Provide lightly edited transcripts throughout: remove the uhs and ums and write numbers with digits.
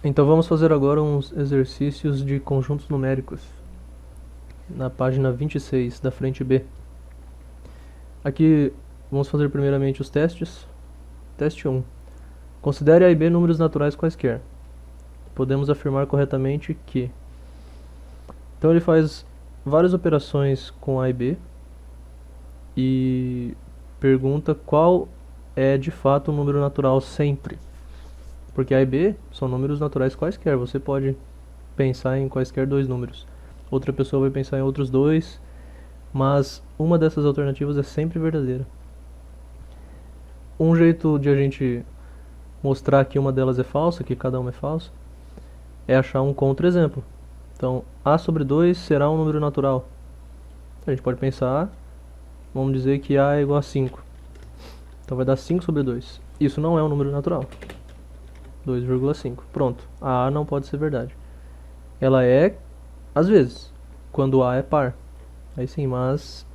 Então vamos fazer agora uns exercícios de conjuntos numéricos na página 26 da frente B. Aqui vamos fazer primeiramente os testes. Teste 1. Considere A e B números naturais quaisquer. Podemos afirmar corretamente que... Então ele faz várias operações com A e B e pergunta qual é de fato um número natural sempre. Porque A e B são números naturais quaisquer, você pode pensar em quaisquer dois números. Outra pessoa vai pensar em outros dois, mas uma dessas alternativas é sempre verdadeira. Um jeito de a gente mostrar que uma delas é falsa, que cada uma é falsa, é achar um contra-exemplo. Então, A sobre 2 será um número natural. A gente pode pensar, vamos dizer que A é igual a 5. Então vai dar 5 sobre 2. Isso não é um número natural. 2,5. Pronto. A não pode ser verdade. Ela é, às vezes, quando A é par. Aí sim, mas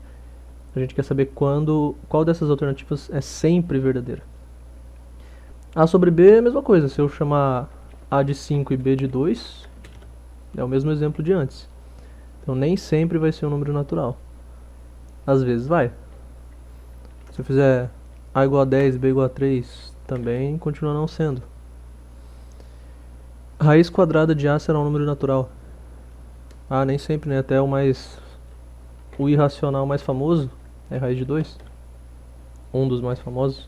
a gente quer saber qual dessas alternativas é sempre verdadeira. A sobre B é a mesma coisa. Se eu chamar A de 5 e B de 2, é o mesmo exemplo de antes. Então nem sempre vai ser um número natural. Às vezes vai. Se eu fizer A igual a 10, B igual a 3, também continua não sendo. Raiz quadrada de A será um número natural. Nem sempre, né? Até o irracional mais famoso é raiz de 2. Um dos mais famosos.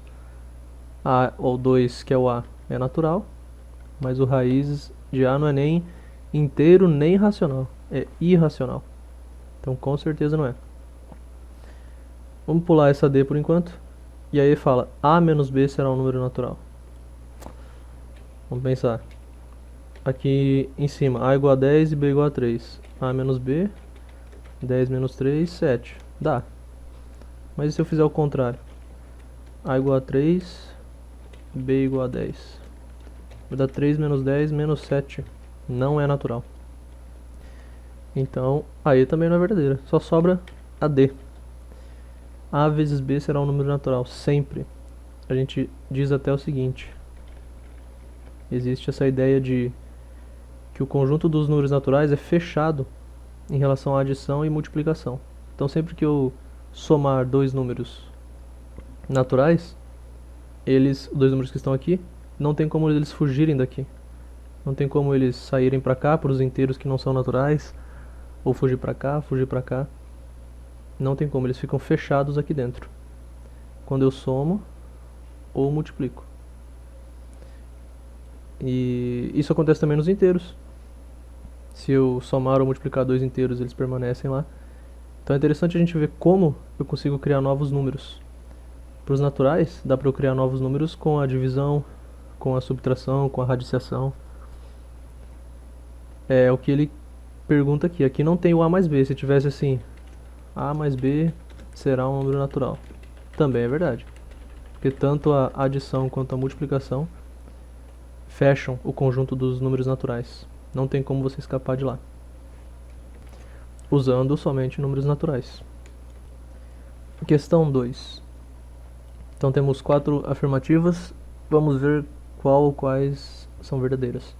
A ou 2, que é o A, é natural. Mas o raiz de A não é nem inteiro nem racional. É irracional. Então com certeza não é. Vamos pular essa D por enquanto. E aí fala, A menos B será um número natural. Vamos pensar. Aqui em cima, A igual a 10 e B igual a 3. A menos B, 10 menos 3, 7. Dá. Mas e se eu fizer o contrário? A igual a 3, B igual a 10. Vai dar 3 menos 10 menos 7. Não é natural. Então, aí também não é verdadeira. Só sobra a D. A vezes B será um número natural. Sempre. A gente diz até o seguinte. Existe essa ideia de que o conjunto dos números naturais é fechado em relação à adição e multiplicação. Então sempre que eu somar dois números naturais, dois números que estão aqui, não tem como eles fugirem daqui. Não tem como eles saírem para cá, para os inteiros que não são naturais, ou fugir para cá, fugir para cá. Não tem como, eles ficam fechados aqui dentro. Quando eu somo ou multiplico. E isso acontece também nos inteiros. Se eu somar ou multiplicar dois inteiros, eles permanecem lá. Então é interessante a gente ver como eu consigo criar novos números. Para os naturais, dá para eu criar novos números com a divisão, com a subtração, com a radiciação. É o que ele pergunta aqui. Aqui não tem o A mais B. Se tivesse assim, A mais B será um número natural. Também é verdade. Porque tanto a adição quanto a multiplicação fecham o conjunto dos números naturais. Não tem como você escapar de lá. Usando somente números naturais. Questão 2. Então temos 4 afirmativas. Vamos ver qual ou quais são verdadeiras.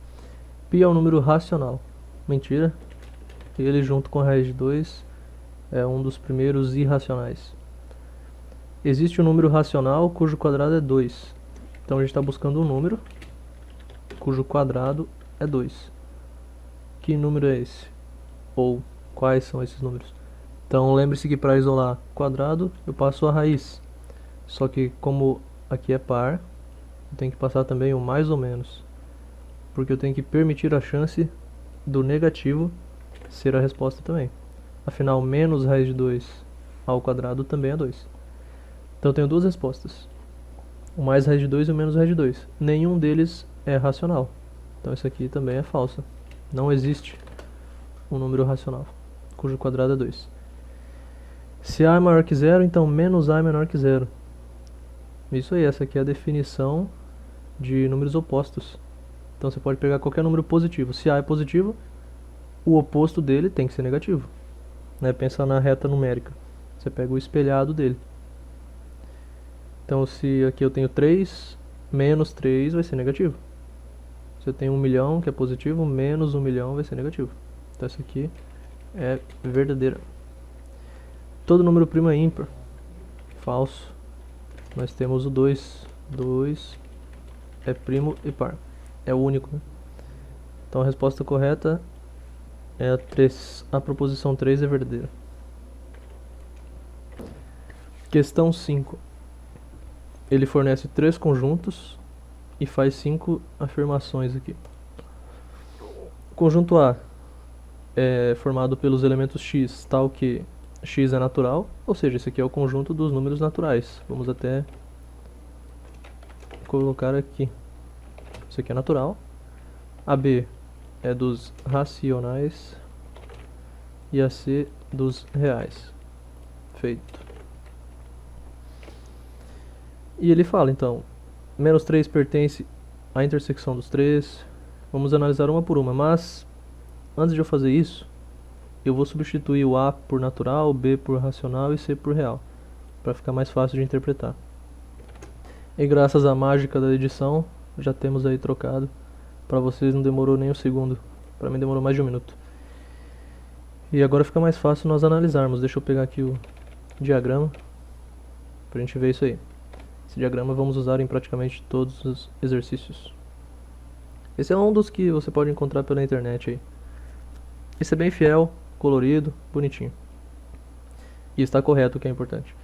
Π é um número racional. Mentira. Ele junto com a raiz de 2 é um dos primeiros irracionais. Existe um número racional cujo quadrado é 2. Então a gente está buscando um número cujo quadrado é 2. Que número é esse? Ou quais são esses números? Então lembre-se que para isolar quadrado eu passo a raiz. Só que como aqui é par, eu tenho que passar também o mais ou menos. Porque eu tenho que permitir a chance do negativo ser a resposta também. Afinal, menos raiz de 2 ao quadrado também é 2. Então eu tenho duas respostas. O mais raiz de 2 e o menos raiz de 2. Nenhum deles é racional. Então isso aqui também é falso. Não existe um número racional, cujo quadrado é 2. Se A é maior que zero, então menos A é menor que zero. Isso aí, essa aqui é a definição de números opostos. Então você pode pegar qualquer número positivo. Se A é positivo, o oposto dele tem que ser negativo. Pensa na reta numérica. Você pega o espelhado dele. Então se aqui eu tenho 3, menos 3 vai ser negativo. Você tem 1 milhão, que é positivo, menos 1 milhão vai ser negativo. Então essa aqui é verdadeira. Todo número primo é ímpar. Falso. Nós temos o 2. 2 é primo e par. É o único, né? Então a resposta correta é a 3. A proposição 3 é verdadeira. Questão 5. Ele fornece 3 conjuntos e faz 5 afirmações aqui. O conjunto A é formado pelos elementos x, tal que x é natural, ou seja, esse aqui é o conjunto dos números naturais. Vamos até colocar aqui. Isso aqui é natural. A B é dos racionais e a C dos reais. Feito. E ele fala, então, menos 3 pertence à intersecção dos 3. Vamos analisar uma por uma, mas antes de eu fazer isso, eu vou substituir o A por natural, B por racional e C por real, para ficar mais fácil de interpretar. E graças à mágica da edição, já temos aí trocado. Para vocês não demorou nem um segundo, para mim demorou mais de 1 minuto. E agora fica mais fácil nós analisarmos. Deixa eu pegar aqui o diagrama, para a gente ver isso aí. Esse diagrama vamos usar em praticamente todos os exercícios. Esse é um dos que você pode encontrar pela internet aí. Esse é bem fiel, colorido, bonitinho. E está correto, o que é importante.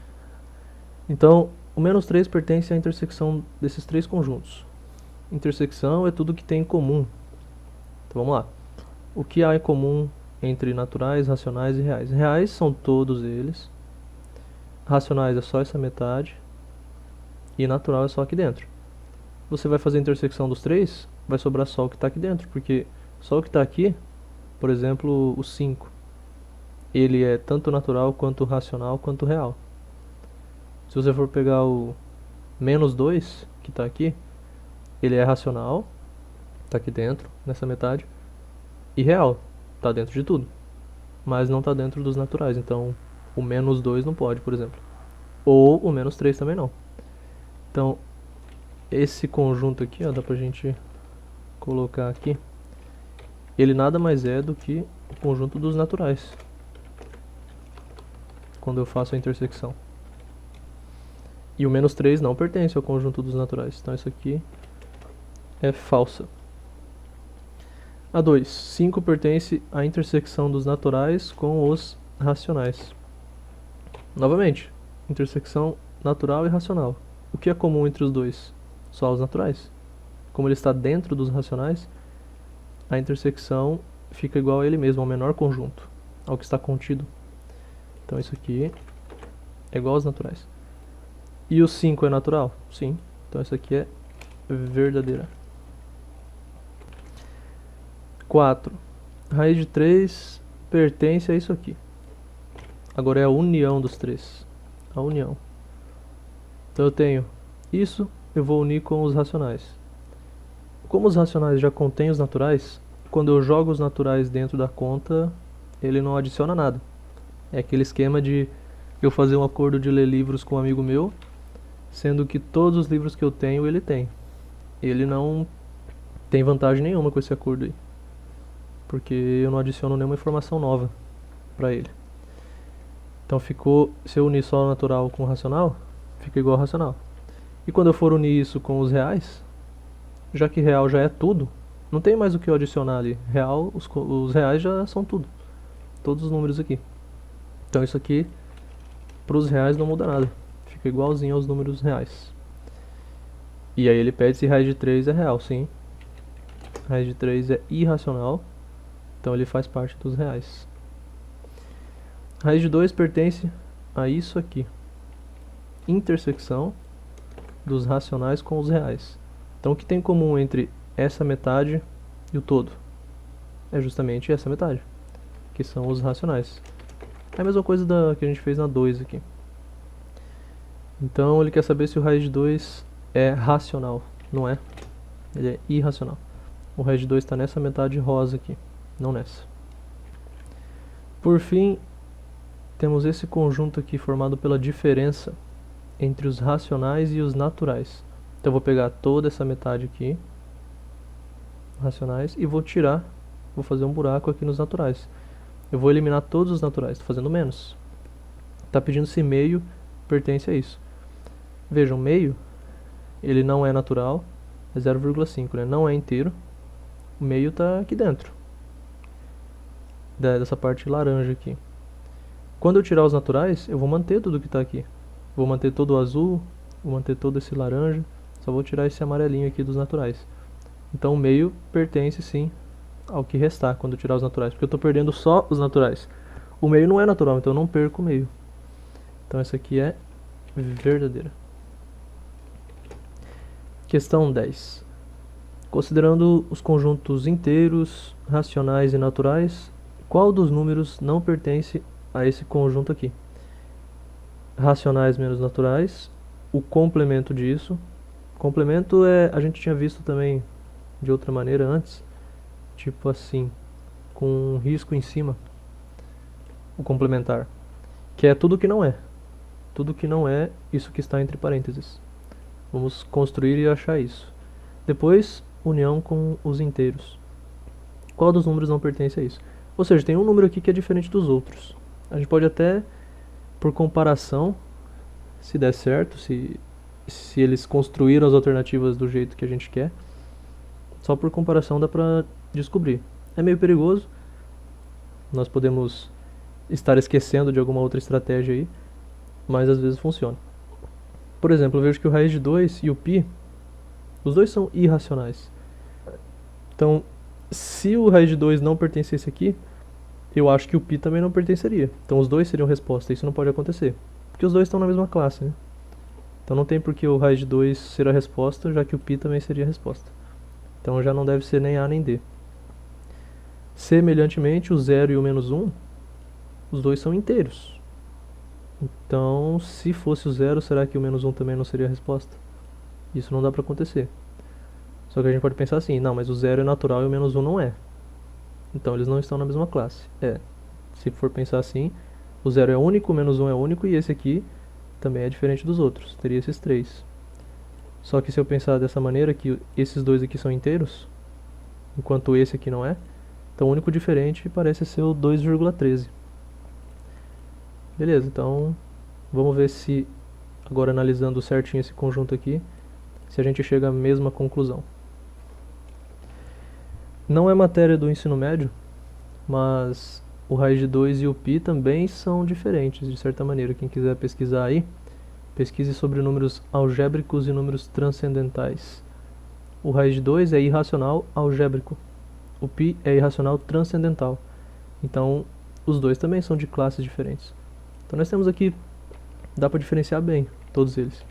Então, o menos 3 pertence à intersecção desses 3 conjuntos. Intersecção é tudo que tem em comum. Então vamos lá. O que há em comum entre naturais, racionais e reais? Reais são todos eles. Racionais é só essa metade. E natural é só aqui dentro. Você vai fazer a intersecção dos 3, vai sobrar só o que está aqui dentro, porque só o que está aqui, por exemplo, o 5, ele é tanto natural, quanto racional, quanto real. Se você for pegar o menos 2, que está aqui, ele é racional, está aqui dentro, nessa metade, e real, está dentro de tudo, mas não está dentro dos naturais, então o menos 2 não pode, por exemplo. Ou o menos 3 também não. Então, esse conjunto aqui, ó, dá pra gente colocar aqui, ele nada mais é do que o conjunto dos naturais, quando eu faço a intersecção. E o menos 3 não pertence ao conjunto dos naturais, então isso aqui é falsa. A 2, 5 pertence à intersecção dos naturais com os racionais. Novamente, intersecção natural e racional. O que é comum entre os dois? Só os naturais. Como ele está dentro dos racionais, a intersecção fica igual a ele mesmo, ao menor conjunto, ao que está contido. Então isso aqui é igual aos naturais. E o 5 é natural? Sim. Então isso aqui é verdadeira. 4. Raiz de 3 pertence a isso aqui. Agora é a união dos 3. A união. Então eu tenho isso, eu vou unir com os racionais. Como os racionais já contêm os naturais, quando eu jogo os naturais dentro da conta, ele não adiciona nada. É aquele esquema de eu fazer um acordo de ler livros com um amigo meu, sendo que todos os livros que eu tenho, ele tem. Ele não tem vantagem nenhuma com esse acordo aí, porque eu não adiciono nenhuma informação nova para ele. Então ficou, se eu unir só o natural com o racional, fica igual ao racional. E quando eu for unir isso com os reais, já que real já é tudo, não tem mais o que eu adicionar ali. Real, os reais já são tudo. Todos os números aqui. Então isso aqui, para os reais não muda nada. Fica igualzinho aos números reais. E aí ele pede se raiz de 3 é real, sim. Raiz de 3 é irracional, então ele faz parte dos reais. Raiz de 2 pertence a isso aqui. Intersecção dos racionais com os reais. Então o que tem em comum entre essa metade e o todo? É justamente essa metade, que são os racionais. É a mesma coisa que a gente fez na 2 aqui. Então ele quer saber se o raiz de 2 é racional. Não é. Ele é irracional. O raiz de 2 está nessa metade rosa aqui, não nessa. Por fim, temos esse conjunto aqui formado pela diferença entre os racionais e os naturais. Então eu vou pegar toda essa metade aqui racionais e vou tirar, vou fazer um buraco aqui nos naturais. Eu vou eliminar todos os naturais, estou fazendo menos. Está pedindo se meio pertence a isso. Vejam, meio, ele não é natural, é 0,5, né? Não é inteiro. O meio está aqui dentro, dessa parte laranja aqui. Quando eu tirar os naturais, eu vou manter tudo que está aqui. Vou manter todo o azul, vou manter todo esse laranja, só vou tirar esse amarelinho aqui dos naturais. Então o meio pertence sim ao que restar quando eu tirar os naturais, porque eu estou perdendo só os naturais. O meio não é natural, então eu não perco o meio. Então essa aqui é verdadeira. Questão 10. Considerando os conjuntos inteiros, racionais e naturais, qual dos números não pertence a esse conjunto aqui? Racionais menos naturais, o complemento disso. Complemento a gente tinha visto também de outra maneira antes, tipo assim, com um risco em cima, o complementar, que é tudo que não é. Tudo que não é isso que está entre parênteses. Vamos construir e achar isso. Depois, união com os inteiros. Qual dos números não pertence a isso? Ou seja, tem um número aqui que é diferente dos outros. A gente pode até, por comparação, se der certo, se eles construíram as alternativas do jeito que a gente quer, só por comparação dá pra descobrir. É meio perigoso, nós podemos estar esquecendo de alguma outra estratégia aí, mas às vezes funciona. Por exemplo, eu vejo que o raiz de 2 e o π, os dois são irracionais. Então, se o raiz de 2 não pertencesse aqui, eu acho que o π também não pertenceria. Então os dois seriam resposta, isso não pode acontecer, porque os dois estão na mesma classe, né? Então não tem por que o raiz de 2 ser a resposta, já que o π também seria a resposta. Então já não deve ser nem A nem D. Semelhantemente, o 0 e o menos 1, os dois são inteiros. Então, se fosse o 0, será que o menos 1 também não seria a resposta? Isso não dá pra acontecer. Só que a gente pode pensar assim, não, mas o 0 é natural e o menos 1 não é. Então eles não estão na mesma classe. Se for pensar assim, o 0 é único, o menos 1 é único e esse aqui também é diferente dos outros. Teria esses três. Só que se eu pensar dessa maneira, que esses dois aqui são inteiros, enquanto esse aqui não é, então o único diferente parece ser o 2,13. Beleza, então vamos ver se, agora analisando certinho esse conjunto aqui, se a gente chega à mesma conclusão. Não é matéria do ensino médio, mas o raiz de 2 e o π também são diferentes, de certa maneira. Quem quiser pesquisar aí, pesquise sobre números algébricos e números transcendentais. O raiz de 2 é irracional algébrico, o π é irracional transcendental. Então, os dois também são de classes diferentes. Então nós temos aqui, dá para diferenciar bem todos eles.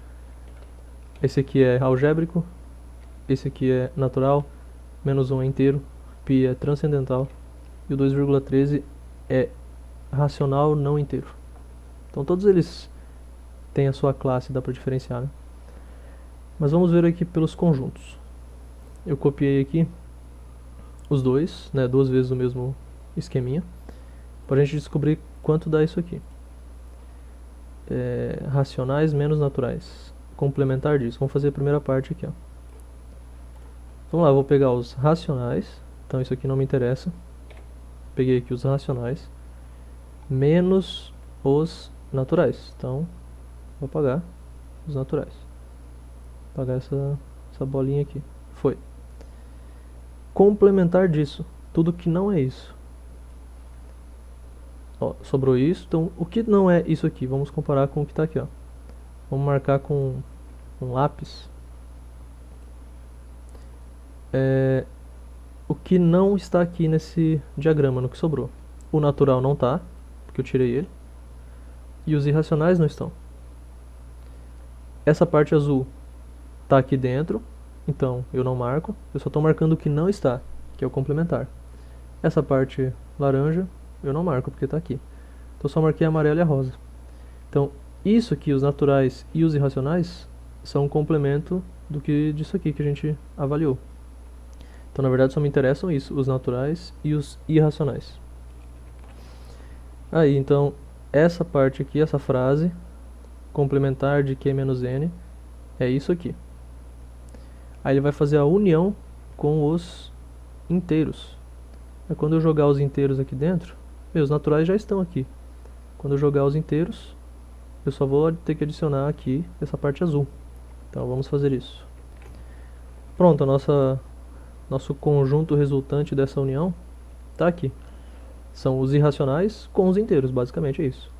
Esse aqui é algébrico, esse aqui é natural, menos 1 é inteiro, π é transcendental e o 2,13 é racional não inteiro. Então todos eles têm a sua classe, dá para diferenciar, né? Mas vamos ver aqui pelos conjuntos. Eu copiei aqui os dois, né, duas vezes o mesmo esqueminha, para a gente descobrir quanto dá isso aqui. Racionais menos naturais. Complementar disso. Vamos fazer a primeira parte aqui, ó. Vamos lá, vou pegar os racionais. Então isso aqui não me interessa. Peguei aqui os racionais menos os naturais. Então vou apagar os naturais. Vou apagar essa bolinha aqui. Foi. Complementar disso. Tudo que não é isso. Ó, sobrou isso. Então o que não é isso aqui? Vamos comparar com o que está aqui, ó. Vamos marcar com um lápis. O que não está aqui nesse diagrama, no que sobrou. O natural não está, porque eu tirei ele. E os irracionais não estão. Essa parte azul está aqui dentro, então eu não marco. Eu só estou marcando o que não está, que é o complementar. Essa parte laranja eu não marco, porque está aqui. Então eu só marquei a amarela e a rosa. Então isso aqui, os naturais e os irracionais, são um complemento disso aqui que a gente avaliou. Então na verdade só me interessam isso, os naturais e os irracionais. Aí então essa parte aqui, essa frase complementar de Q menos N é isso aqui. Aí ele vai fazer a união com os inteiros. Quando eu jogar os inteiros aqui dentro, meus naturais já estão aqui. Quando eu jogar os inteiros, eu só vou ter que adicionar aqui essa parte azul. Então vamos fazer isso. Pronto, nosso conjunto resultante dessa união está aqui. São os irracionais com os inteiros, basicamente é isso.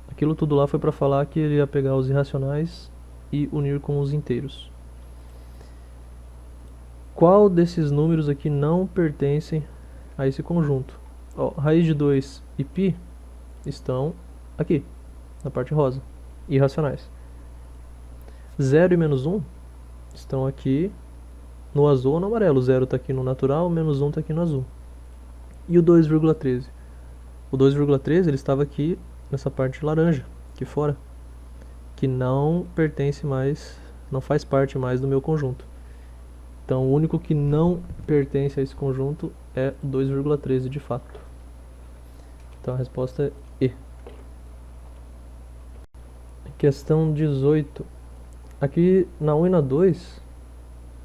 Aquilo tudo lá foi para falar que ele ia pegar os irracionais e unir com os inteiros. Qual desses números aqui não pertencem a esse conjunto? Ó, raiz de 2 e π estão aqui, na parte rosa, irracionais. 0 e menos 1 estão aqui no azul ou no amarelo. 0 está aqui no natural, menos 1 está aqui no azul. E o 2,13? O 2,13 ele estava aqui nessa parte laranja, aqui fora, que não pertence mais, não faz parte mais do meu conjunto. Então o único que não pertence a esse conjunto é o 2,13 de fato. Então a resposta é E. Questão 18. Aqui na 1 e na 2,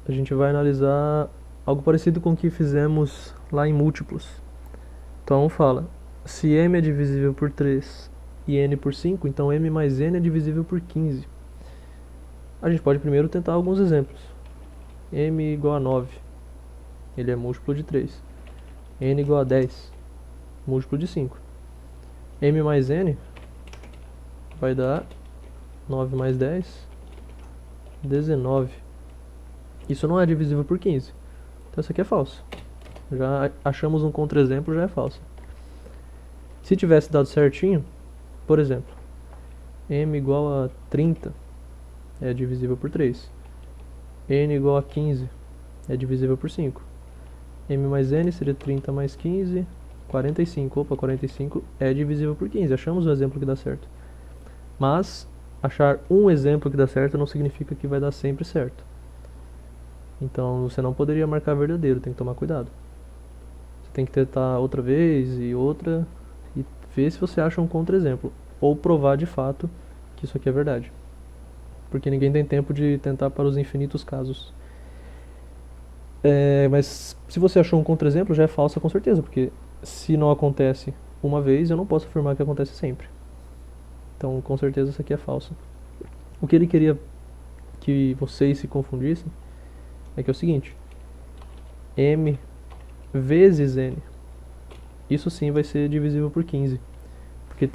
a gente vai analisar algo parecido com o que fizemos lá em múltiplos. Então fala, se m é divisível por 3 e n por 5, então m mais n é divisível por 15. A gente pode primeiro tentar alguns exemplos. M igual a 9, ele é múltiplo de 3. N igual a 10, múltiplo de 5. M mais n vai dar 9 mais 10, 19. Isso não é divisível por 15. Então isso aqui é falso. Já achamos um contra-exemplo, já é falso. Se tivesse dado certinho, por exemplo, m igual a 30 é divisível por 3. N igual a 15 é divisível por 5. M mais n seria 30 mais 15, 45. Opa, 45 é divisível por 15. Achamos um exemplo que dá certo. Mas achar um exemplo que dá certo não significa que vai dar sempre certo. Então você não poderia marcar verdadeiro, tem que tomar cuidado. Você tem que tentar outra vez e outra e ver se você acha um contra-exemplo. Ou provar de fato que isso aqui é verdade. Porque ninguém tem tempo de tentar para os infinitos casos. Mas se você achou um contra-exemplo, já é falsa com certeza, porque se não acontece uma vez, eu não posso afirmar que acontece sempre. Então, com certeza, isso aqui é falso. O que ele queria que vocês se confundissem é que é o seguinte: m vezes n, isso sim vai ser divisível por 15, porque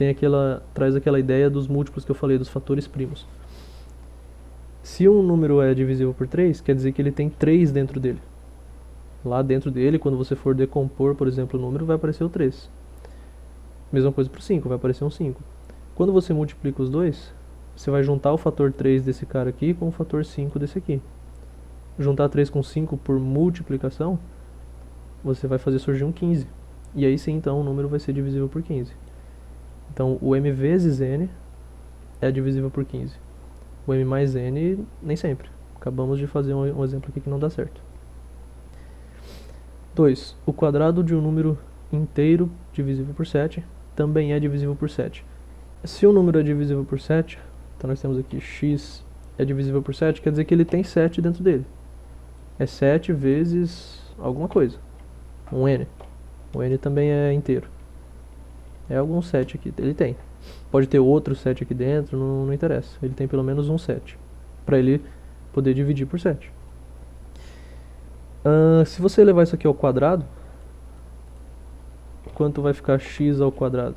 traz aquela ideia dos múltiplos que eu falei, dos fatores primos. Se um número é divisível por 3, quer dizer que ele tem 3 dentro dele. Lá dentro dele, quando você for decompor, por exemplo, o número, vai aparecer o 3. Mesma coisa para o 5, vai aparecer um 5. Quando você multiplica os dois, você vai juntar o fator 3 desse cara aqui com o fator 5 desse aqui. Juntar 3 com 5 por multiplicação, você vai fazer surgir um 15. E aí sim, então, o número vai ser divisível por 15. Então, o m vezes n é divisível por 15. O m mais n, nem sempre. Acabamos de fazer um exemplo aqui que não dá certo. 2. O quadrado de um número inteiro divisível por 7 também é divisível por 7. Se o número é divisível por 7, então nós temos aqui x é divisível por 7, quer dizer que ele tem 7 dentro dele. É 7 vezes alguma coisa. Um n. O n também é inteiro. É algum 7 aqui, ele tem. Pode ter outro 7 aqui dentro, não interessa. Ele tem pelo menos um 7. Para ele poder dividir por 7. Se você levar isso aqui ao quadrado, quanto vai ficar x ao quadrado?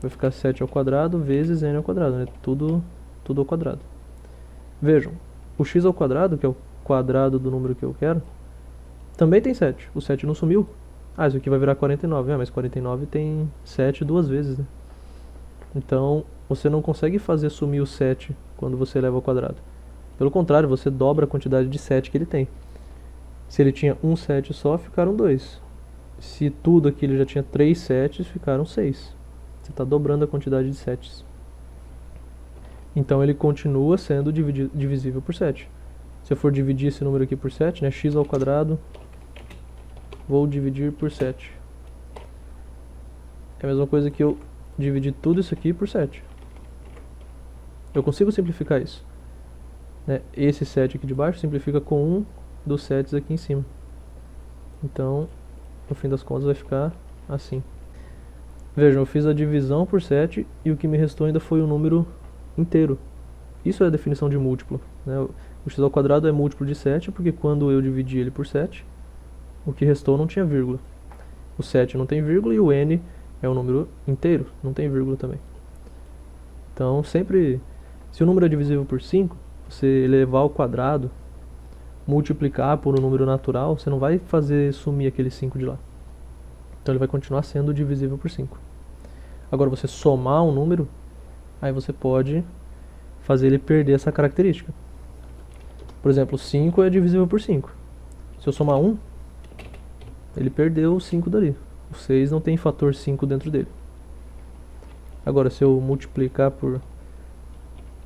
Vai ficar 7 ao quadrado vezes n ao quadrado, né? Tudo ao quadrado. Vejam, o x ao quadrado, que é o quadrado do número que eu quero, também tem 7. O 7 não sumiu. Isso aqui vai virar 49. Mas 49 tem 7 duas vezes, né? Então, você não consegue fazer sumir o 7 quando você leva ao quadrado. Pelo contrário, você dobra a quantidade de 7 que ele tem. Se ele tinha um 7 só, ficaram 2. Se tudo aqui ele já tinha 3 7s, ficaram 6. Você está dobrando a quantidade de 7s. Então ele continua sendo divisível por 7. Se eu for dividir esse número aqui por 7, né, x ao quadrado, vou dividir por 7. É a mesma coisa que eu dividir tudo isso aqui por 7. Eu consigo simplificar isso, né? Esse 7 aqui de baixo simplifica com um dos 7s aqui em cima. Então, no fim das contas vai ficar assim. Vejam, eu fiz a divisão por 7 e o que me restou ainda foi um número inteiro. Isso é a definição de múltiplo, né? O x ao quadrado é múltiplo de 7 porque quando eu dividi ele por 7, o que restou não tinha vírgula. O 7 não tem vírgula e o n é um número inteiro, não tem vírgula também. Então, sempre, se o número é divisível por 5, você elevar ao quadrado, multiplicar por um número natural, você não vai fazer sumir aquele 5 de lá. Então ele vai continuar sendo divisível por 5. Agora, você somar um número, aí você pode fazer ele perder essa característica. Por exemplo, 5 é divisível por 5. Se eu somar 1, ele perdeu o 5 dali. O 6 não tem fator 5 dentro dele. Agora, se eu multiplicar por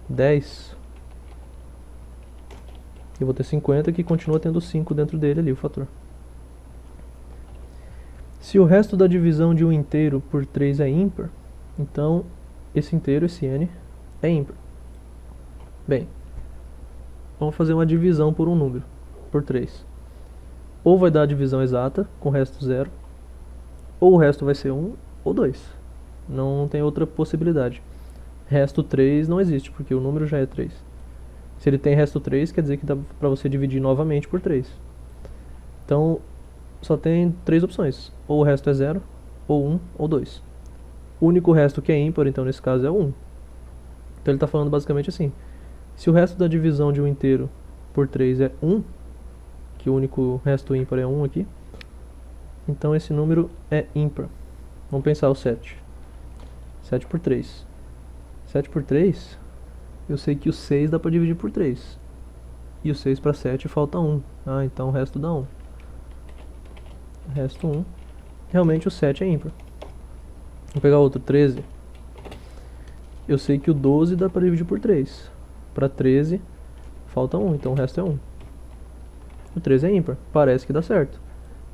10, eu vou ter 50 que continua tendo 5 dentro dele ali, o fator. Se o resto da divisão de um inteiro por 3 é ímpar, então esse inteiro, esse n, é ímpar. Bem, vamos fazer uma divisão por um número, por 3. Ou vai dar a divisão exata, com o resto 0, ou o resto vai ser 1 ou 2. Não tem outra possibilidade. Resto 3 não existe, porque o número já é 3. Se ele tem resto 3, quer dizer que dá para você dividir novamente por 3. Então, só tem 3 opções. Ou o resto é 0, ou 1, ou 2. O único resto que é ímpar, então, nesse caso, é 1. Então, ele está falando basicamente assim. Se o resto da divisão de um inteiro por 3 é 1, que o único resto ímpar é 1 aqui, então esse número é ímpar. Vamos pensar o 7. 7 por 3. 7 por 3, eu sei que o 6 dá para dividir por 3. E o 6 para 7 falta 1. Ah, então o resto dá 1. Resto 1. Realmente o 7 é ímpar. Vou pegar outro, 13. Eu sei que o 12 dá para dividir por 3. Para 13, falta 1, então o resto é 1. O 13 é ímpar, parece que dá certo.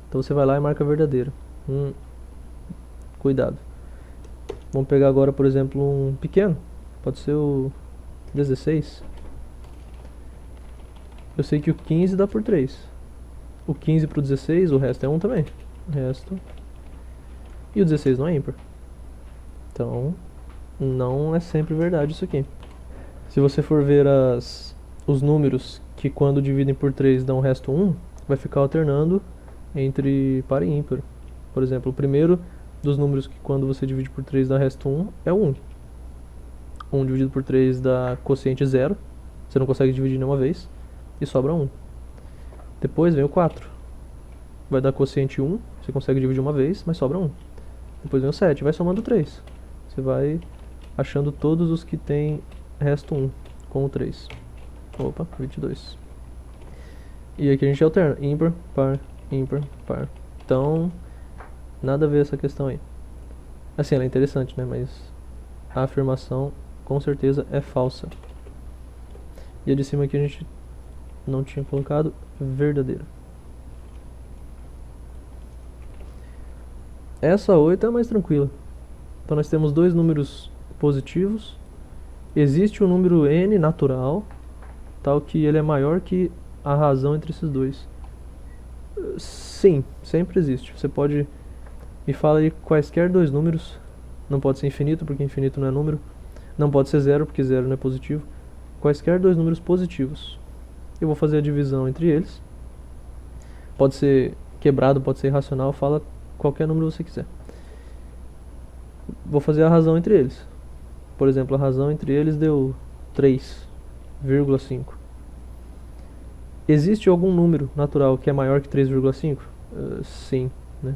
Então você vai lá e marca verdadeiro. Cuidado. Vamos pegar agora, por exemplo, um pequeno. Pode ser o 16. Eu sei que o 15 dá por 3. O 15 para o 16, o resto é 1 também. O resto. E o 16 não é ímpar. Então, não é sempre verdade isso aqui. Se você for ver os números que quando dividem por 3 dão o resto 1, vai ficar alternando entre par e ímpar. Por exemplo, o primeiro dos números que quando você divide por 3 dá resto 1 é o 1. 1 dividido por 3 dá quociente 0. Você não consegue dividir nenhuma vez. E sobra 1. Depois vem o 4. Vai dar quociente 1. Você consegue dividir uma vez, mas sobra 1. Depois vem o 7. Vai somando 3. Você vai achando todos os que tem resto 1 com o 3. Opa, 22. E aqui a gente alterna. Ímpar, par, ímpar, par. Então, nada a ver essa questão aí. Assim, ela é interessante, né? Mas a afirmação com certeza é falsa. E a de cima aqui a gente não tinha colocado verdadeira. Essa 8 é mais tranquila. Então nós temos dois números positivos. Existe um número n natural, tal que ele é maior que a razão entre esses dois. Sim, sempre existe. Você pode me falar aí quaisquer dois números. Não pode ser infinito, porque infinito não é número. Não pode ser zero, porque zero não é positivo. Quaisquer dois números positivos. Eu vou fazer a divisão entre eles. Pode ser quebrado, pode ser irracional. Fala qualquer número você quiser. Vou fazer a razão entre eles. Por exemplo, a razão entre eles deu 3,5. Existe algum número natural que é maior que 3,5? Sim, né?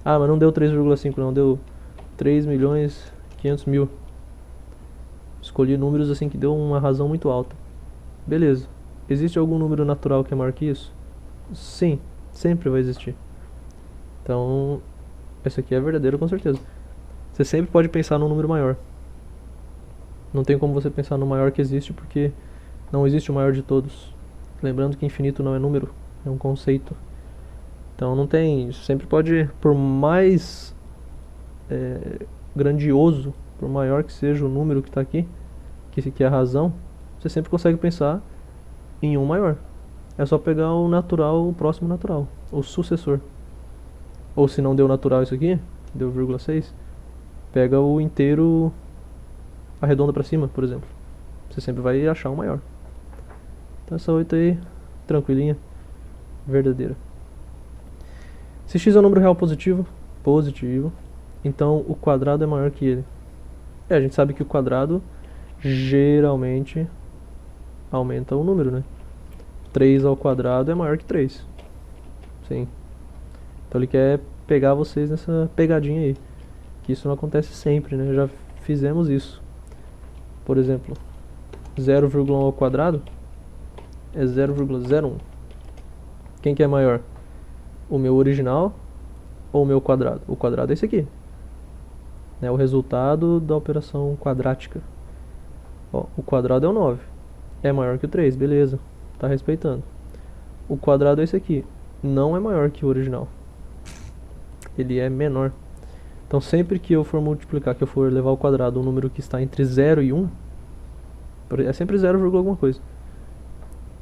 Ah, mas não deu 3,5 não, deu 3.500.000. Escolhi números assim que deu uma razão muito alta. Beleza. Existe algum número natural que é maior que isso? Sim, sempre vai existir. Então, esse aqui é verdadeiro com certeza. Você sempre pode pensar num número maior. Não tem como você pensar no maior que existe, porque não existe o maior de todos. Lembrando que infinito não é número, é um conceito. Então não tem, sempre pode, por mais grandioso, por maior que seja o número que está aqui, que é a razão, você sempre consegue pensar em um maior. É só pegar o natural, o próximo natural. o sucessor. Ou se não deu natural isso aqui, deu 0,6, pega o inteiro, arredonda para cima, por exemplo. Você sempre vai achar o maior. Então essa 8 aí, tranquilinha, verdadeira. Se x é um número real positivo, então o quadrado é maior que ele. A gente sabe que o quadrado geralmente aumenta o número, né? 3 ao quadrado é maior que 3. Sim. Então ele quer pegar vocês nessa pegadinha aí. Que isso não acontece sempre, né? Já fizemos isso. Por exemplo, 0,1 ao quadrado é 0,01. Quem que é maior? O meu original ou o meu quadrado? O quadrado é esse aqui. É o resultado da operação quadrática. Ó, o quadrado é o 9. É maior que o 3, beleza. Tá respeitando. O quadrado é esse aqui. Não é maior que o original. Ele é menor. Então sempre que eu for multiplicar, que eu for levar ao quadrado um número que está entre 0 e 1, é sempre 0, alguma coisa,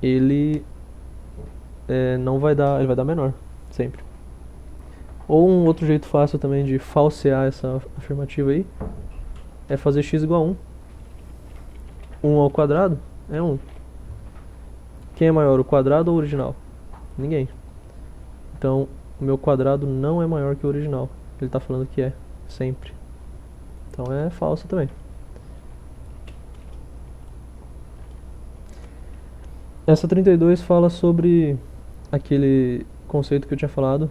ele não vai dar, ele vai dar menor, sempre. Ou um outro jeito fácil também de falsear essa afirmativa aí é fazer x igual a 1. 1 ao quadrado é 1. Quem é maior, o quadrado ou o original? Ninguém. Então o meu quadrado não é maior que o original. Ele está falando que é, sempre. Então é falso também. Essa 32 fala sobre aquele conceito que eu tinha falado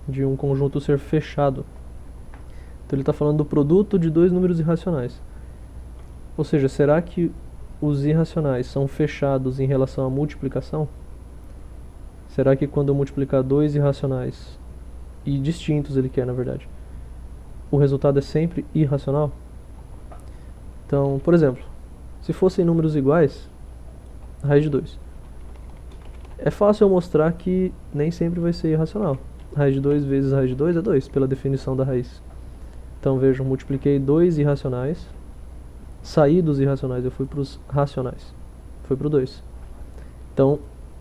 de um conjunto ser fechado. Então ele está falando do produto de dois números irracionais. Ou seja, será que os irracionais são fechados em relação à multiplicação? Será que quando eu multiplicar dois irracionais, e distintos ele quer na verdade, o resultado é sempre irracional? Então, por exemplo, se fossem números iguais, raiz de 2. É fácil eu mostrar que nem sempre vai ser irracional. Raiz de 2 vezes raiz de 2 é 2, pela definição da raiz. Então vejam, multipliquei dois irracionais, saí dos irracionais, eu fui para os racionais. Foi para o 2. Então,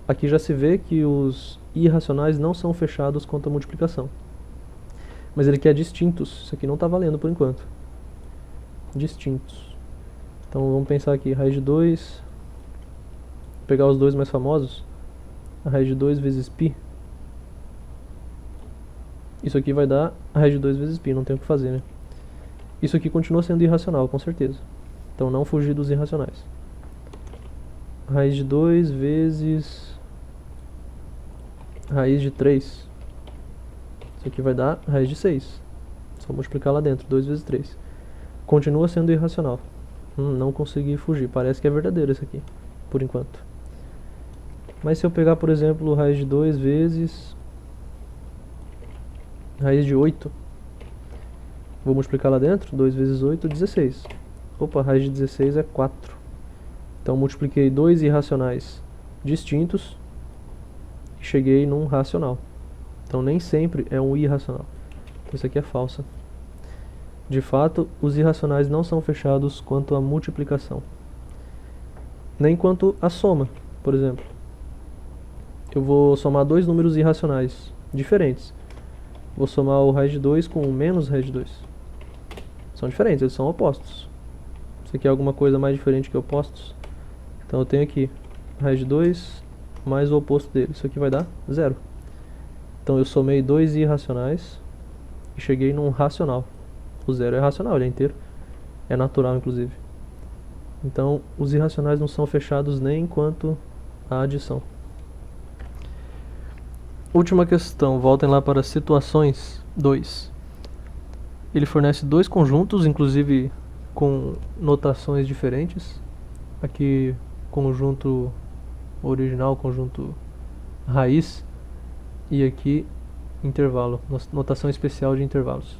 aqui já se vê que os irracionais não são fechados quanto à multiplicação. Mas ele quer distintos. Isso aqui não está valendo por enquanto. Distintos. Então vamos pensar aqui, raiz de 2, pegar os dois mais famosos, a raiz de 2 vezes π. Isso aqui vai dar a raiz de 2 vezes π, não tem o que fazer, né? Isso aqui continua sendo irracional, com certeza. Então não fugir dos irracionais. Raiz de 2 vezes raiz de 3. Isso aqui vai dar raiz de 6. Só multiplicar lá dentro, 2 vezes 3. Continua sendo irracional. Não consegui fugir, parece que é verdadeiro isso aqui, por enquanto. Mas se eu pegar, por exemplo, raiz de 2 vezes raiz de 8, vou multiplicar lá dentro, 2 vezes 8, 16. Opa, raiz de 16 é 4. Então multipliquei dois irracionais distintos e cheguei num racional. Então nem sempre é um irracional. Então isso aqui é falsa. De fato, os irracionais não são fechados quanto à multiplicação. Nem quanto à soma, por exemplo. Eu vou somar dois números irracionais diferentes. Vou somar o raiz de 2 com o menos raiz de 2. São diferentes, eles são opostos. Isso aqui é alguma coisa mais diferente que opostos. Então eu tenho aqui raiz de 2 mais o oposto dele. Isso aqui vai dar 0. Então eu somei dois irracionais e cheguei num racional. O 0 é racional, ele é inteiro. É natural, inclusive. Então os irracionais não são fechados nem quanto à adição. Última questão, voltem lá para situações 2. Ele fornece dois conjuntos, inclusive com notações diferentes. Aqui, conjunto original, conjunto raiz. E aqui, intervalo, notação especial de intervalos.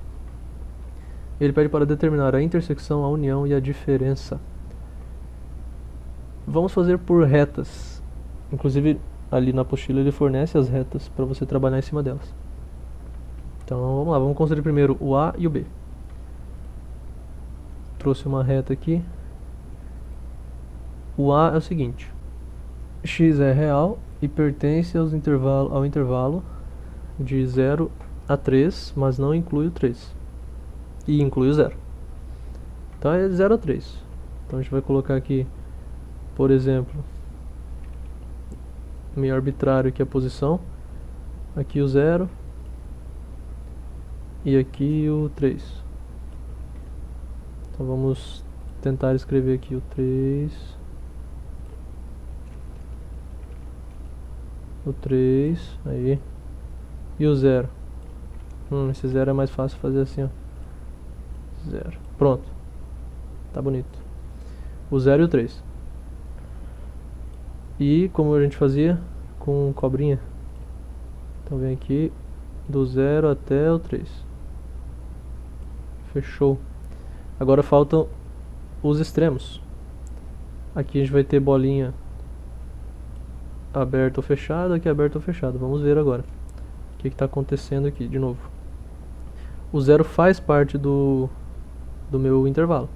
Ele pede para determinar a intersecção, a união e a diferença. Vamos fazer por retas. Inclusive, ali na apostila ele fornece as retas para você trabalhar em cima delas. Então vamos lá, vamos construir primeiro o A e o B. Trouxe uma reta aqui. O A é o seguinte: x é real e pertence ao intervalo de 0 a 3, mas não inclui o 3. E inclui o 0. Então é 0 a 3. Então a gente vai colocar aqui, por exemplo, meio arbitrário aqui a posição. Aqui o 0. E aqui o 3. Então vamos tentar escrever aqui o 3. O 3, aí. E o 0. Esse 0 é mais fácil fazer assim, ó. 0. Pronto. Tá bonito. O 0 e o 3. E como a gente fazia com cobrinha. Então vem aqui do 0 até o 3. Fechou. Agora faltam os extremos. Aqui a gente vai ter bolinha aberta ou fechada, aqui aberta ou fechada. Vamos ver agora o que está acontecendo aqui de novo. O 0 faz parte do meu intervalo.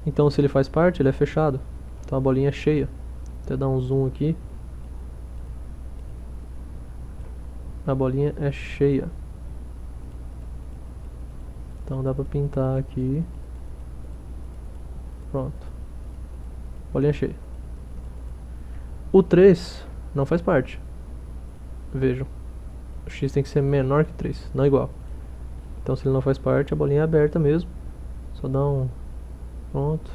Então se ele faz parte, ele é fechado. Então a bolinha é cheia. Vou até dar um zoom aqui. A bolinha é cheia. Então dá pra pintar aqui. Pronto. Bolinha cheia. O 3 não faz parte. Vejam. O x tem que ser menor que 3, não igual. Então se ele não faz parte, a bolinha é aberta mesmo. Só dá um... Pronto.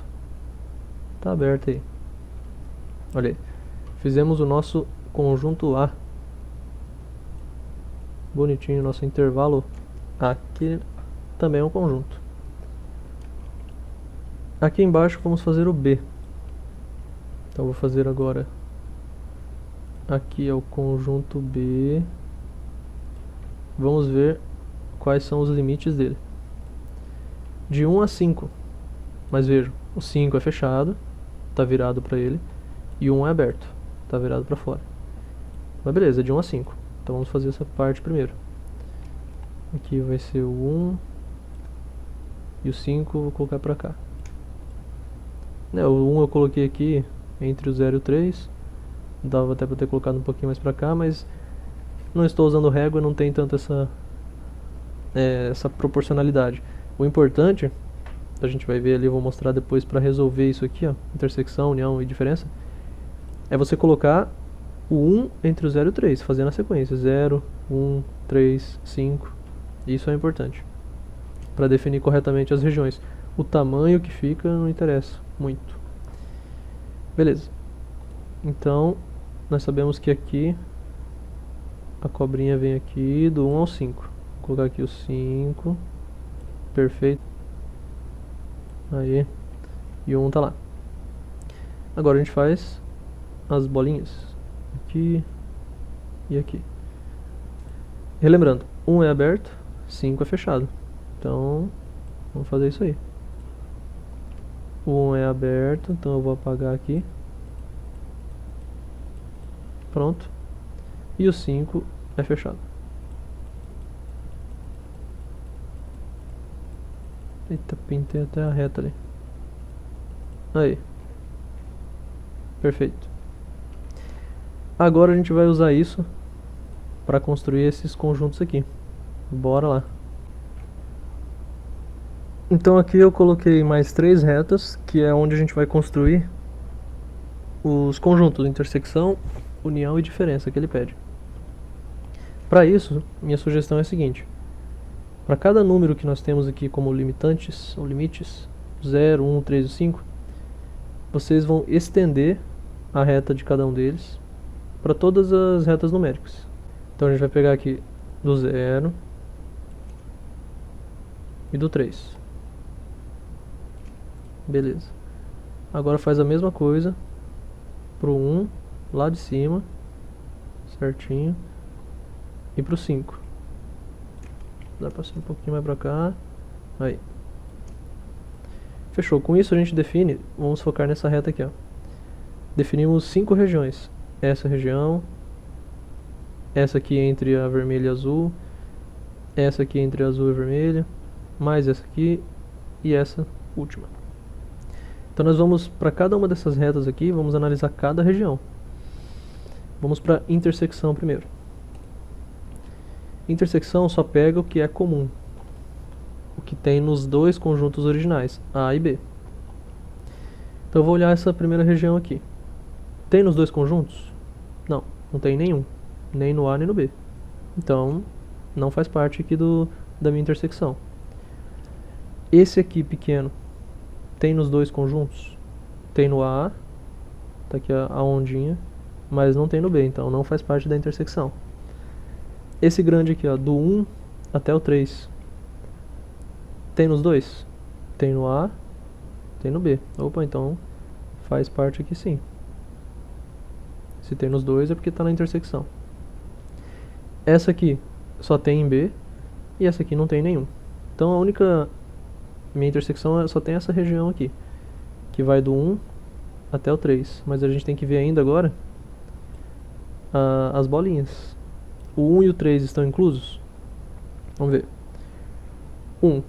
Tá aberto aí. Olha aí. Fizemos o nosso conjunto A. Bonitinho, nosso intervalo aqui também é um conjunto. Aqui embaixo vamos fazer o B. Então vou fazer agora. Aqui é o conjunto B. Vamos ver quais são os limites dele. De 1 a 5. Mas vejam, o 5 é fechado, está virado para ele. E o 1 é aberto, está virado para fora. Mas beleza, de 1 a 5. Então vamos fazer essa parte primeiro. Aqui vai ser o 1. E o 5 eu vou colocar para cá. O 1 eu coloquei aqui entre o 0 e o 3. Dava até para ter colocado um pouquinho mais para cá, mas não estou usando régua, não tem tanto essa proporcionalidade. O importante, a gente vai ver ali, eu vou mostrar depois para resolver isso aqui, ó, intersecção, união e diferença, é você colocar o 1 entre o 0 e o 3, fazendo a sequência 0, 1, 3, 5. Isso é importante para definir corretamente as regiões. O tamanho que fica não interessa muito. Beleza. Então, nós sabemos que aqui a cobrinha vem aqui do 1 ao 5. Vou colocar aqui o 5. Perfeito. Aí. E o 1 tá lá. Agora a gente faz as bolinhas. Aqui e aqui. Relembrando, 1 é aberto, 5 é fechado. Então, vamos fazer isso aí. O 1 é aberto, então eu vou apagar aqui. Pronto. E o 5 é fechado. Eita, pintei até a reta ali. Aí. Perfeito. Agora a gente vai usar isso para construir esses conjuntos aqui. Bora lá. Então aqui eu coloquei mais 3 retas, que é onde a gente vai construir os conjuntos, intersecção, união e diferença que ele pede. Para isso, minha sugestão é a seguinte. Para cada número que nós temos aqui como limitantes, ou limites, 0, 1, 3 e 5, vocês vão estender a reta de cada um deles para todas as retas numéricas. Então a gente vai pegar aqui do 0 e do 3. Beleza. Agora faz a mesma coisa pro 1 lá de cima, certinho, e pro 5. Dá pra ser um pouquinho mais pra cá. Aí. Fechou. Com isso a gente define, vamos focar nessa reta aqui, ó. Definimos 5 regiões. Essa região, essa aqui entre a vermelha e a azul, essa aqui entre a azul e a vermelha, mais essa aqui e essa última. Então nós vamos para cada uma dessas retas aqui, vamos analisar cada região. Vamos para intersecção primeiro. Intersecção só pega o que é comum, o que tem nos dois conjuntos originais, A e B. Então eu vou olhar essa primeira região aqui. Tem nos dois conjuntos? Não, não tem nenhum, nem no A nem no B. Então não faz parte aqui da minha intersecção. Esse aqui pequeno tem nos dois conjuntos? Tem no A, tá aqui a ondinha, mas não tem no B, então não faz parte da intersecção. Esse grande aqui, ó, do 1 até o 3, tem nos dois? Tem no A, tem no B. Opa, então faz parte aqui sim. Se tem nos dois é porque está na intersecção. Essa aqui só tem em B e essa aqui não tem nenhum. Então a única minha intersecção só tem essa região aqui, que vai do 1 até o 3. Mas a gente tem que ver ainda agora as bolinhas. O 1 e o 3 estão inclusos? Vamos ver. 1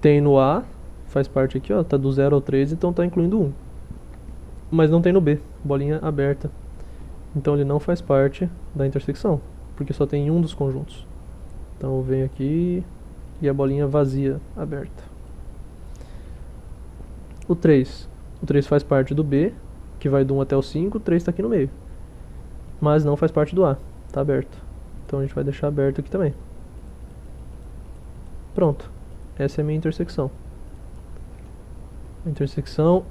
tem no A, faz parte aqui, ó, tá do 0 ao 3, então tá incluindo 1. Mas não tem no B, bolinha aberta. Então ele não faz parte da intersecção, porque só tem um dos conjuntos. Então eu venho aqui e a bolinha vazia, aberta. O 3 faz parte do B, que vai do 1 até o 5, o 3 está aqui no meio. Mas não faz parte do A, está aberto. Então a gente vai deixar aberto aqui também. Pronto, essa é a minha intersecção. A intersecção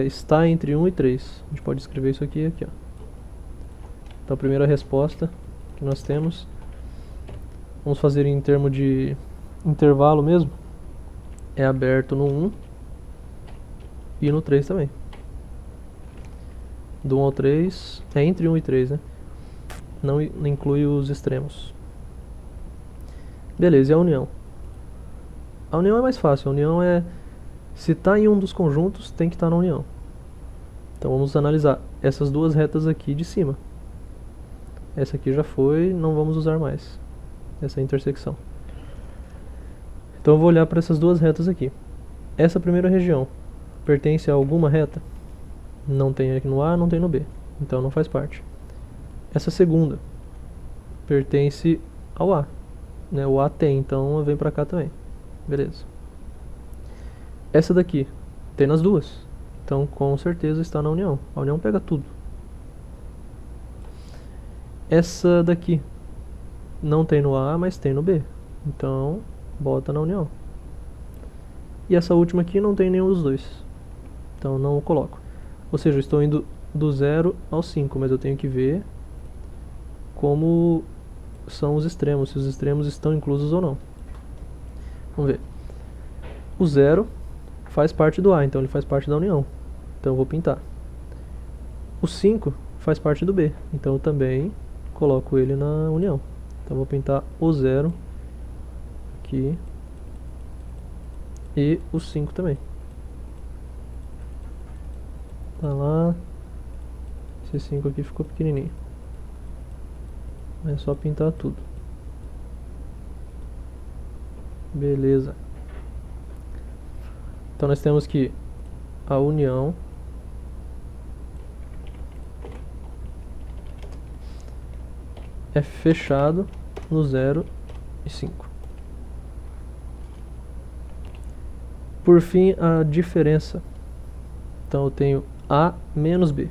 está entre 1 e 3. A gente pode escrever isso aqui, ó. Então a primeira resposta que nós temos, vamos fazer em termos de intervalo mesmo, é aberto no 1 e no 3 também. Do 1 ao 3, é entre 1 e 3, né? Não inclui os extremos. Beleza, e a união? A união é mais fácil, a união é, se está em um dos conjuntos, tem que estar na união. Então vamos analisar essas duas retas aqui de cima. Essa aqui já foi, não vamos usar mais essa intersecção. Então eu vou olhar para essas duas retas aqui. Essa primeira região pertence a alguma reta? Não tem aqui no A, não tem no B, então não faz parte. Essa segunda pertence ao A, né? O A tem, então vem para cá também. Beleza. Essa daqui tem nas duas, então com certeza está na união. A união pega tudo. Essa daqui não tem no A, mas tem no B, então bota na união. E essa última aqui não tem nenhum dos dois, então não coloco. Ou seja, eu estou indo do 0 ao 5, mas eu tenho que ver como são os extremos, se os extremos estão inclusos ou não. Vamos ver. O 0 faz parte do A, então ele faz parte da união, então eu vou pintar. O 5 faz parte do B, então eu também coloco ele na união. Então eu vou pintar o 0 aqui e o 5 também. Tá lá. Esse 5 aqui ficou pequenininho. É só pintar tudo. Beleza. Então nós temos que a união é fechado no 0 e 5. Por fim, a diferença. Então eu tenho A menos B.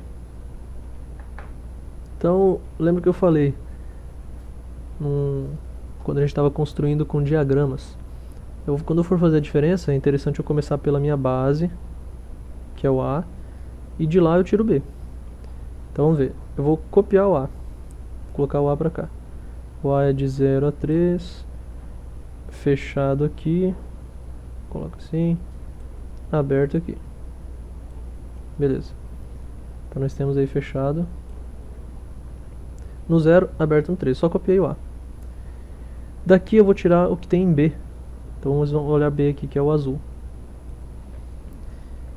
Então, lembra que eu falei quando a gente estava construindo com diagramas. Quando eu for fazer a diferença, é interessante eu começar pela minha base, que é o A, e de lá eu tiro o B. Então vamos ver. Eu vou copiar o A, vou colocar o A para cá. O A é de 0 a 3, fechado aqui, coloca assim, aberto aqui. Beleza. Então nós temos aí fechado no 0, aberto no 3. Só copiei o A. Daqui eu vou tirar o que tem em B. Então vamos olhar B aqui, que é o azul.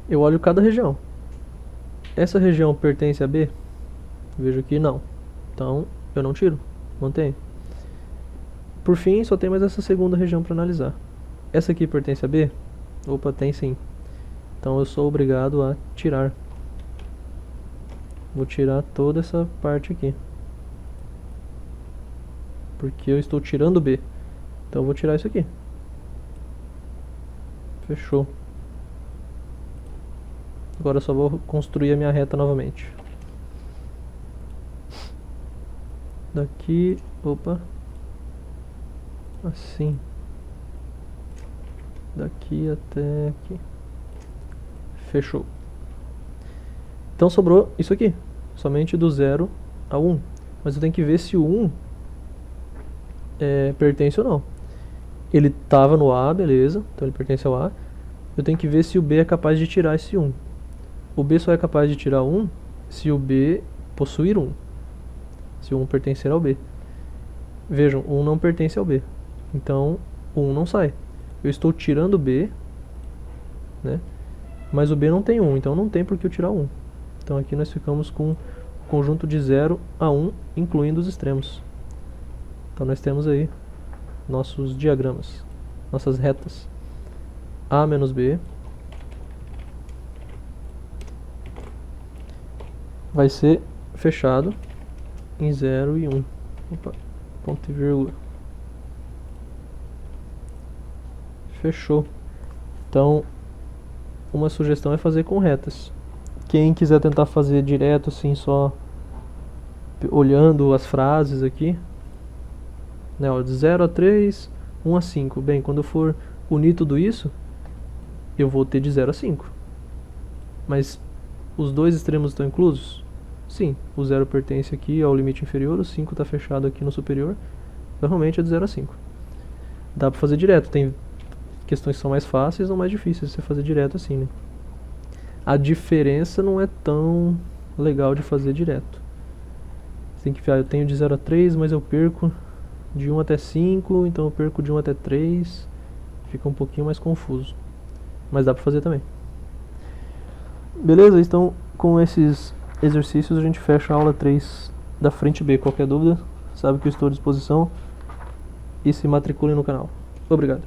Eu olho cada região. Essa região pertence a B? Vejo que não. Então eu não tiro, mantenho. Por fim, só tem mais essa segunda região para analisar. Essa aqui pertence a B? Opa, tem sim. Então eu sou obrigado a tirar. Vou tirar toda essa parte aqui. porque eu estou tirando B. Então eu vou tirar isso aqui. Fechou. Agora eu só vou construir a minha reta novamente. Daqui, opa, assim, daqui até aqui. Fechou. Então sobrou isso aqui, somente do 0 ao 1. Mas eu tenho que ver se o 1 pertence ou não. Ele estava no A, beleza, então ele pertence ao A. Eu tenho que ver se o B é capaz de tirar esse 1. O B só é capaz de tirar 1 se o B possuir 1. Se o 1 pertencer ao B. Vejam, o 1 não pertence ao B. Então, o 1 não sai. Eu estou tirando o B, né? Mas o B não tem 1, então não tem por que eu tirar 1. Então aqui nós ficamos com o conjunto de 0 a 1, incluindo os extremos. Então nós temos aí nossos diagramas, nossas retas. A menos B vai ser fechado em 0 e 1. Opa, ponto e vírgula. Fechou. Então, uma sugestão é fazer com retas. Quem quiser tentar fazer direto assim, só olhando as frases aqui, né, ó, de 0 a 3, 1 a 5. Bem, quando eu for unir tudo isso, eu vou ter de 0 a 5. Mas os dois extremos estão inclusos? Sim, o 0 pertence aqui ao limite inferior, o 5 está fechado aqui no superior, então realmente é de 0 a 5. Dá para fazer direto, tem questões que são mais fáceis ou mais difíceis de você fazer direto assim, né? A diferença não é tão legal de fazer direto. Você tem que ver, eu tenho de 0 a 3, mas eu perco de 1 até 5, então eu perco de 1 até 3, fica um pouquinho mais confuso. Mas dá pra fazer também. Beleza? Então, com esses exercícios a gente fecha a aula 3 da frente B. Qualquer dúvida, sabe que eu estou à disposição. E se matricule no canal. Obrigado.